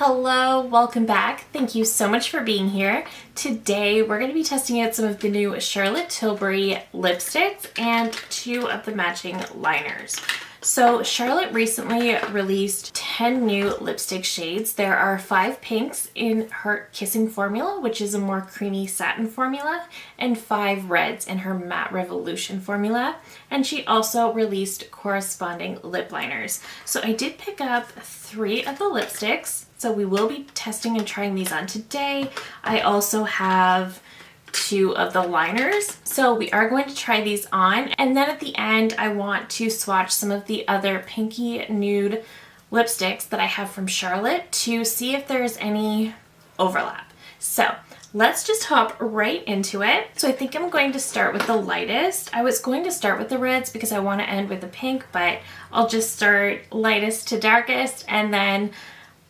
Hello, welcome back. Thank you so much for being here. Today we're going to be testing out some of the new Charlotte Tilbury lipsticks and two of the matching liners. So Charlotte recently released 10 new lipstick shades. There are 5 pinks in her Kissing formula, which is a more creamy satin formula, and 5 reds in her Matte Revolution formula. And she also released corresponding lip liners. So I did pick up 3 of the lipsticks. So we will be testing and trying these on today. I also have 2 of the liners. So we are going to try these on. And then at the end, I want to swatch some of the other pinky nude lipsticks that I have from Charlotte to see if there's any overlap. So let's just hop right into it. So I think I'm going to start with the lightest. I was going to start with the reds because I want to end with the pink, but I'll just start lightest to darkest and then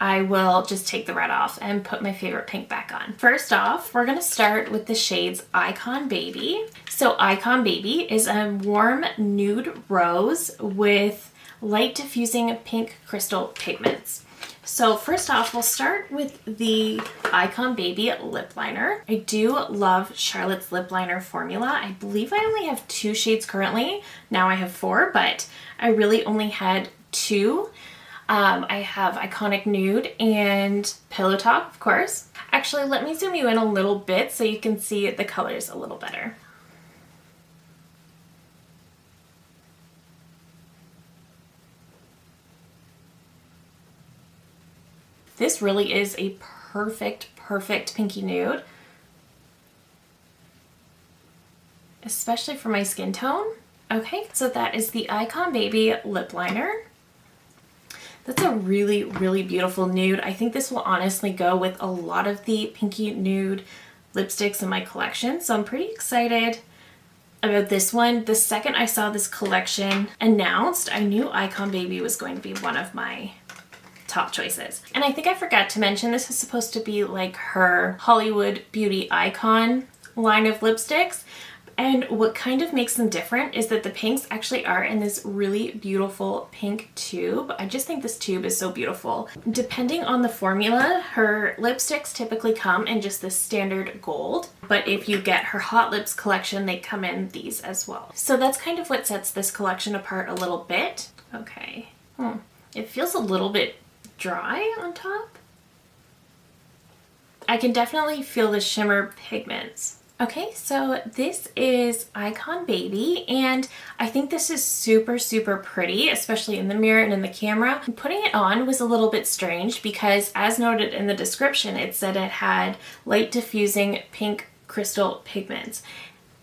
I will just take the red off and put my favorite pink back on. First off, we're gonna start with the shades Icon Baby. So Icon Baby is a warm nude rose with light diffusing pink crystal pigments. So first off, we'll start with the Icon Baby lip liner. I do love Charlotte's lip liner formula. I believe I only have 2 shades currently. Now I have 4, but I really only had 2. I have Iconic Nude and Pillow Talk, of course. Actually, let me zoom you in a little bit so you can see the colors a little better. This really is a perfect pinky nude, especially for my skin tone. Okay, so that is the Icon Baby lip liner. That's a really beautiful nude. I think this will honestly go with a lot of the pinky nude lipsticks in my collection. So I'm pretty excited about this one. The second I saw this collection announced, I knew Icon Baby was going to be one of my top choices. And I think I forgot to mention this is supposed to be like her Hollywood Beauty Icon line of lipsticks. And what kind of makes them different is that the pinks actually are in this really beautiful pink tube. I just think this tube is so beautiful. Depending on the formula, her lipsticks typically come in just the standard gold, but if you get her Hot Lips collection, they come in these as well. So that's kind of what sets this collection apart a little bit. Okay. It feels a little bit dry on top. I can definitely feel the shimmer pigments. Okay, so this is Icon Baby, and I think this is super pretty, especially in the mirror and in the camera. Putting it on was a little bit strange because, as noted in the description, it said it had light diffusing pink crystal pigments,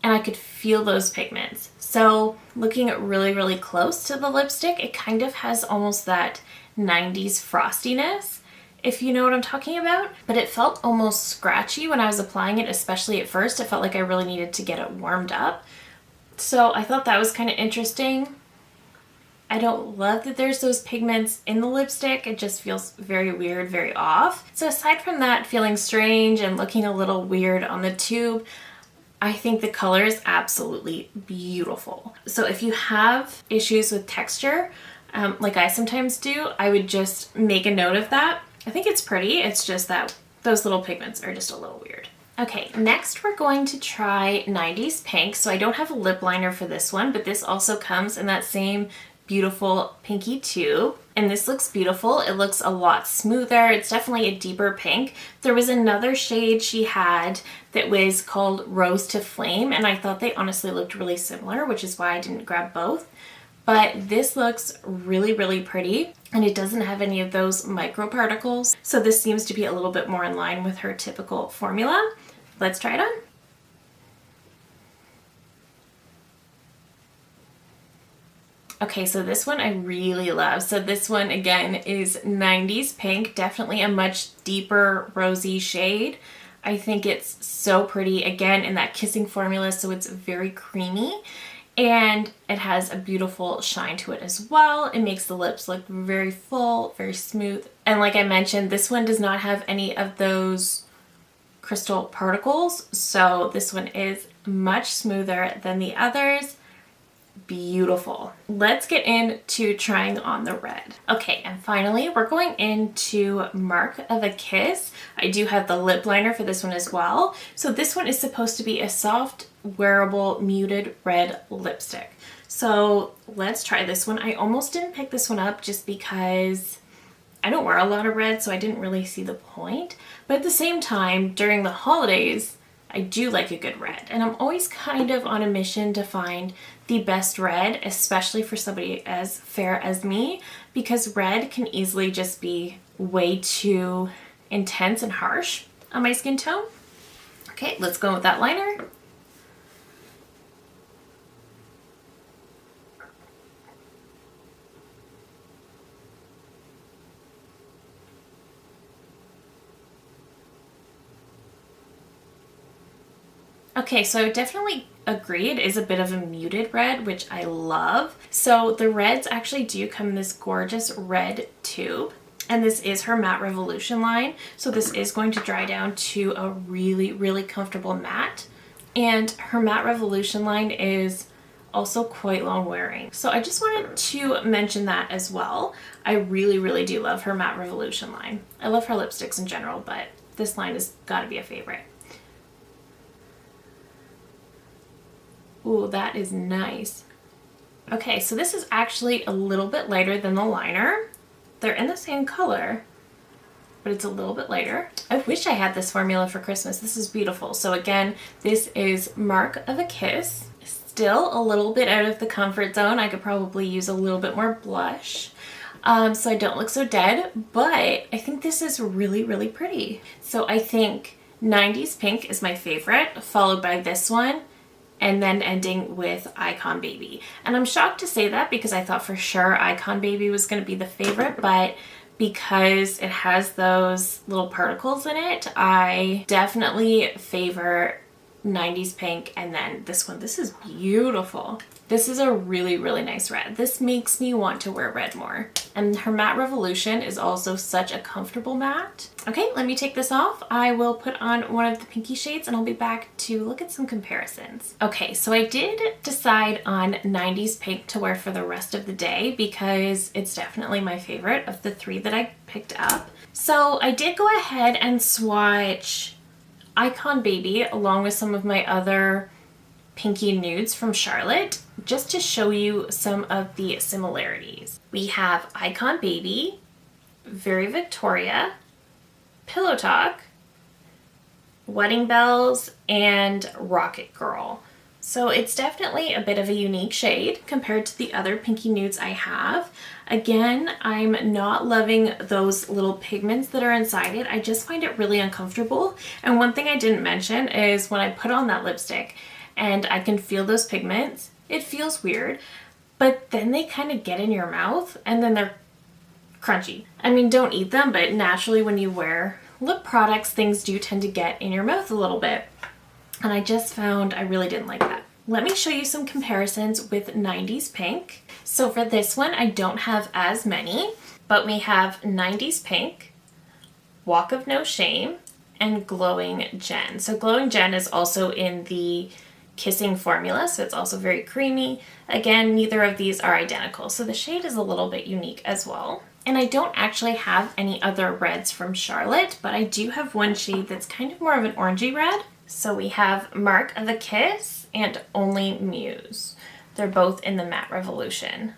and I could feel those pigments. So looking at really close to the lipstick, it kind of has almost that 90s frostiness, if you know what I'm talking about. But it felt almost scratchy when I was applying it, especially at first. It felt like I really needed to get it warmed up. So I thought that was kind of interesting. I don't love that there's those pigments in the lipstick. It just feels very weird, very off. So aside from that feeling strange and looking a little weird on the tube, I think the color is absolutely beautiful. So if you have issues with texture, like I sometimes do, I would just make a note of that. I think it's pretty, it's just that those little pigments are just a little weird. Okay, next we're going to try 90s Pink. So I don't have a lip liner for this one, but this also comes in that same beautiful pinky tube. And this looks beautiful. It looks a lot smoother. It's definitely a deeper pink. There was another shade she had that was called Rose to Flame, and I thought they honestly looked really similar, which is why I didn't grab both. But this looks really pretty, and it doesn't have any of those microparticles. So this seems to be a little bit more in line with her typical formula. Let's try it on. Okay, so this one I really love. So this one again is 90s Pink, definitely a much deeper rosy shade. I think it's so pretty, again in that Kissing formula, so it's very creamy. And it has a beautiful shine to it as well. It makes the lips look very full, very smooth. And like I mentioned, this one does not have any of those crystal particles. So this one is much smoother than the others. beautiful. Let's get into trying on the red. Okay, and finally we're going into Mark of a Kiss. I do have the lip liner for this one as well. So this one is supposed to be a soft, wearable, muted red lipstick. So let's try this one. I almost didn't pick this one up just because I don't wear a lot of red, so I didn't really see the point. But at the same time, during the holidays, I do like a good red. And I'm always kind of on a mission to find the best red, especially for somebody as fair as me, because red can easily just be way too intense and harsh on my skin tone. Okay, let's go with that liner. Okay, so I definitely agree it is a bit of a muted red, which I love. So the reds actually do come in this gorgeous red tube, and this is her Matte Revolution line. So this is going to dry down to a really, really comfortable matte. And her Matte Revolution line is also quite long wearing. So I just wanted to mention that as well. I really, really do love her Matte Revolution line. I love her lipsticks in general, but this line has got to be a favorite. Ooh, that is nice. Okay, so this is actually a little bit lighter than the liner. They're in the same color, but it's a little bit lighter. I wish I had this formula for Christmas. This is beautiful. So again, this is Mark of a Kiss. Still a little bit out of the comfort zone. I could probably use a little bit more blush so I don't look so dead, but I think this is really, really pretty. So I think 90s Pink is my favorite, followed by this one, and then ending with Icon Baby. And I'm shocked to say that because I thought for sure Icon Baby was going to be the favorite, but because it has those little particles in it, I definitely favor 90s Pink and then this one. This is beautiful. This is a really, really nice red. This makes me want to wear red more. And her Matte Revolution is also such a comfortable matte. Okay, let me take this off. I will put on one of the pinky shades and I'll be back to look at some comparisons. Okay, so I did decide on 90s Pink to wear for the rest of the day because it's definitely my favorite of the three that I picked up. So I did go ahead and swatch Icon Baby along with some of my other pinky nudes from Charlotte just to show you some of the similarities. We have Icon Baby, Very Victoria, Pillow Talk, Wedding Bells, and Rocket Girl. So it's definitely a bit of a unique shade compared to the other pinky nudes I have. Again, I'm not loving those little pigments that are inside it. I just find it really uncomfortable. And one thing I didn't mention is when I put on that lipstick and I can feel those pigments, it feels weird, but then they kind of get in your mouth and then they're crunchy. I mean, don't eat them, but naturally when you wear lip products, things do tend to get in your mouth a little bit. And I just found I really didn't like that. Let me show you some comparisons with 90s Pink. So for this one, I don't have as many, but we have 90s Pink, Walk of No Shame, and Glowing Jen. So Glowing Jen is also in the Kissing formula, so it's also very creamy. Again, neither of these are identical, so the shade is a little bit unique as well. And I don't actually have any other reds from Charlotte, but I do have one shade that's kind of more of an orangey red. So we have Mark of a Kiss and Only Muse. They're both in the Matte Revolution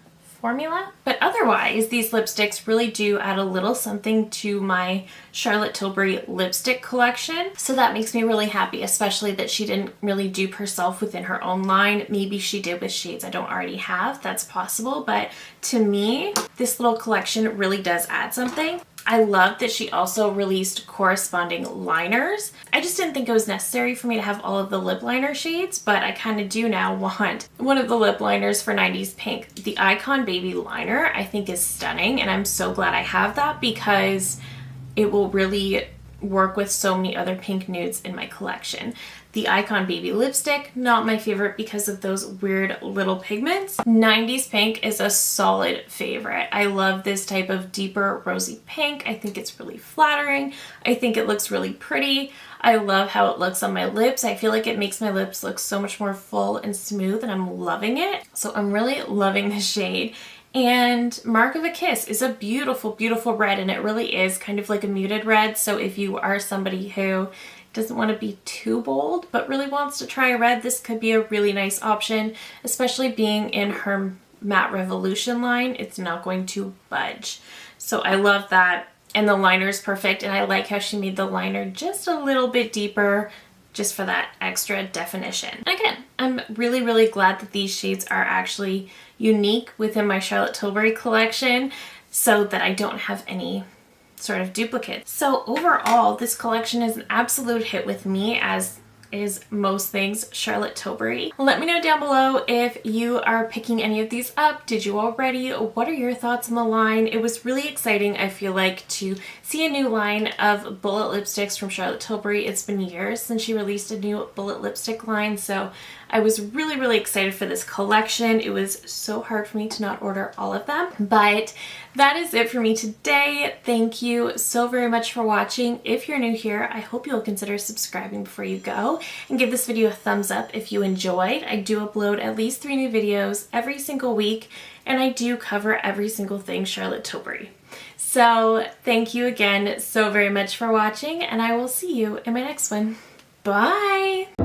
formula. But otherwise, these lipsticks really do add a little something to my Charlotte Tilbury lipstick collection. So that makes me really happy, especially that she didn't really dupe herself within her own line. Maybe she did with shades I don't already have. That's possible. But to me, this little collection really does add something. I love that she also released corresponding liners. I just didn't think it was necessary for me to have all of the lip liner shades, but I kind of do now want one of the lip liners for 90s Pink. The Icon Baby liner I think is stunning, and I'm so glad I have that because it will really work with so many other pink nudes in my collection. The Icon Baby Lipstick, not my favorite because of those weird little pigments. 90s Pink is a solid favorite. I love this type of deeper rosy pink. I think it's really flattering. I think it looks really pretty. I love how it looks on my lips. I feel like it makes my lips look so much more full and smooth, and I'm loving it. So I'm really loving the shade. And Mark of a Kiss is a beautiful, beautiful red, and it really is kind of like a muted red. So if you are somebody who doesn't want to be too bold but really wants to try a red, this could be a really nice option, especially being in her Matte Revolution line. It's not going to budge. So I love that. And the liner is perfect, and I like how she made the liner just a little bit deeper just for that extra definition. And again, I'm really, really glad that these shades are actually unique within my Charlotte Tilbury collection so that I don't have any sort of duplicates. So overall, this collection is an absolute hit with me, as is most things Charlotte Tilbury. Let me know down below if you are picking any of these up. Did you already? What are your thoughts on the line? It was really exciting, I feel like, to see a new line of bullet lipsticks from Charlotte Tilbury. It's been years since she released a new bullet lipstick line, so I was really, really excited for this collection. It was so hard for me to not order all of them, but that is it for me today. Thank you so very much for watching. If you're new here, I hope you'll consider subscribing before you go and give this video a thumbs up if you enjoyed. I do upload at least 3 new videos every single week, and I do cover every single thing Charlotte Tilbury. So thank you again so very much for watching, and I will see you in my next one. Bye!